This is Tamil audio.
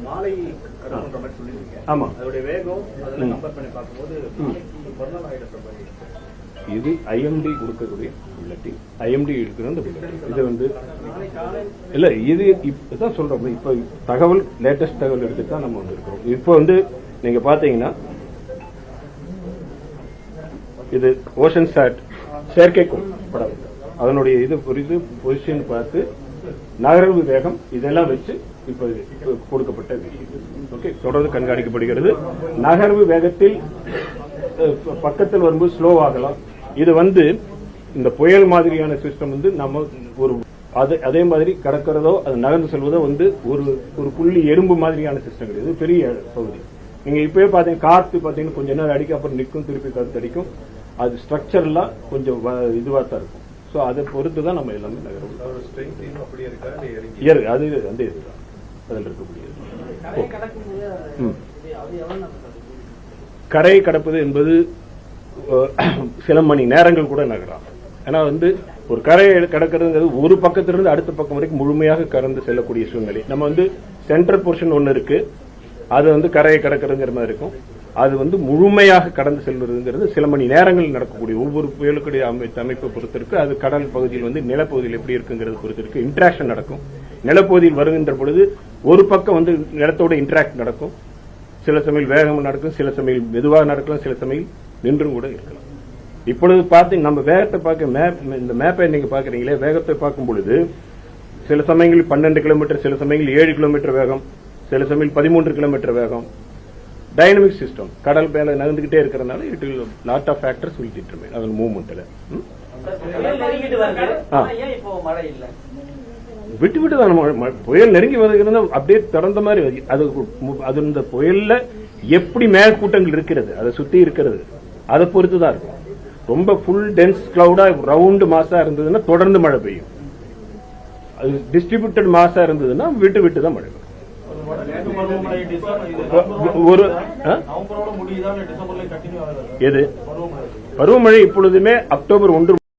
மாலை கடல்ன்ற மாதிரி சொல்லிருக்கீங்க. ஆமா, அதோட வேகம் அதெல்லாம் கம்பேர் பண்ணி பார்க்கும்போது இது ஐஎம்டி கொடுக்கக்கூடிய புல்லட்டி, ஐஎம்டி இருக்கிற அந்த புல்லட்டி. இது வந்து இல்ல, இது இப்பதான் சொல்றோம். இப்ப தகவல் லேட்டஸ்ட் தகவல் எடுத்துட்டு தான் நம்ம வந்து இருக்கிறோம். இப்ப வந்து நீங்க பாத்தீங்கன்னா இது ஓஷன் சாட் செயற்கைக்கோள் படம், அதனுடைய இது புரிந்து பொசிஷன் பார்த்து நகர்வு வேகம் இதெல்லாம் வச்சு இப்ப கொடுக்கப்பட்ட விஷயம். ஓகே, தொடர்ந்து கண்காணிக்கப்படுகிறது. நகர்வு வேகத்தில் பக்கத்தில் வரும்போது ஸ்லோ ஆகலாம். இது வந்து இந்த புயல் மாதிரியான சிஸ்டம் வந்து நம்ம ஒரு அதே மாதிரி கடக்கிறதோ அது நகர்ந்து செல்வதோ வந்து ஒரு புள்ளி எறும்பு மாதிரியான சிஸ்டம் கிடையாது, பெரிய பகுதி. நீங்க இப்பவே பாத்தீங்கன்னா காத்து பாத்தீங்கன்னா கொஞ்ச நேரம் அடிக்க அப்புறம் நிற்கும், திருப்பி காத்து அடிக்கும். அது ஸ்ட்ரக்சர் எல்லாம் கொஞ்சம் இதுவா தான் இருக்கும். சோ அதை பொறுத்து தான் நம்ம எல்லாமே நகரும். அது வந்து இதுதான் அதில் இருக்கக்கூடியது. கரை கடப்பது என்பது சில மணி நேரங்கள் கூட நகராம். ஏன்னா வந்து ஒரு கரையை கடக்கிறதுங்கிறது ஒரு பக்கத்திலிருந்து அடுத்த பக்கம் வரைக்கும் முழுமையாக கடந்து செல்லக்கூடிய சூழ்நிலை. நம்ம வந்து சென்ட்ரல் போர்ஷன் ஒன்னு இருக்கு, அது வந்து கரையை கடக்கிறதுங்கிற மாதிரி இருக்கும். அது வந்து முழுமையாக கடந்து செல்வதுங்கிறது சில மணி நேரங்கள் நடக்கக்கூடிய ஒவ்வொரு புயலுக்குடைய அமைப்பை பொறுத்திருக்கு. அது கடல் பகுதியில் வந்து நிலப்பகுதியில் எப்படி இருக்குங்கிறது பொறுத்திருக்கு. இன்டராக்ஷன் நடக்கும். நிலப்பகுதியில் வருகின்ற பொழுது ஒரு பக்கம் வந்து நிலத்தோட இன்டராக்ட் நடக்கும். சில சமயம் வேகம் நடக்கும், சில சமயம் மெதுவாக நடக்கலாம், சில சமயம் நின்றும் கூட இருக்கலாம். இப்பொழுது பார்த்தீங்க நம்ம வேகத்தை பார்க்க இந்த மேப்பை நீங்க பாக்குறீங்களே, வேகத்தை பார்க்கும் பொழுது சில சமயங்களில் 12 கிலோமீட்டர், சில சமயங்களில் 7 கிலோமீட்டர் வேகம், சில சமயம் 13 கிலோமீட்டர் வேகம். டைனமிக் சிஸ்டம், கடல் மேல நகர்ந்துகிட்டே இருக்கிறதுனால it will lot of factors will determine அதன் மூவ்மெண்ட்ல. விட்டு விட்டு தான் புயல் நெருங்கி வருகிறது, அப்படியே திறந்த மாதிரி. அது இந்த புயல்ல எப்படி மேற்கூட்டங்கள் இருக்கிறது, அதை சுத்தி இருக்கிறது, அதை பொறுத்து தான் இருக்கும். ரொம்ப ஃபுல் டென்ஸ் கிளவுடா ரவுண்ட் மாசா இருந்ததுன்னா தொடர்ந்து மழை பெய்யும். அது டிஸ்ட்ரிபியூட்டட் மாசா இருந்ததுன்னா விட்டு விட்டு தான் மழை பெய்யும். ஒரு எது பருவமழை இப்பொழுதுமே அக்டோபர் 1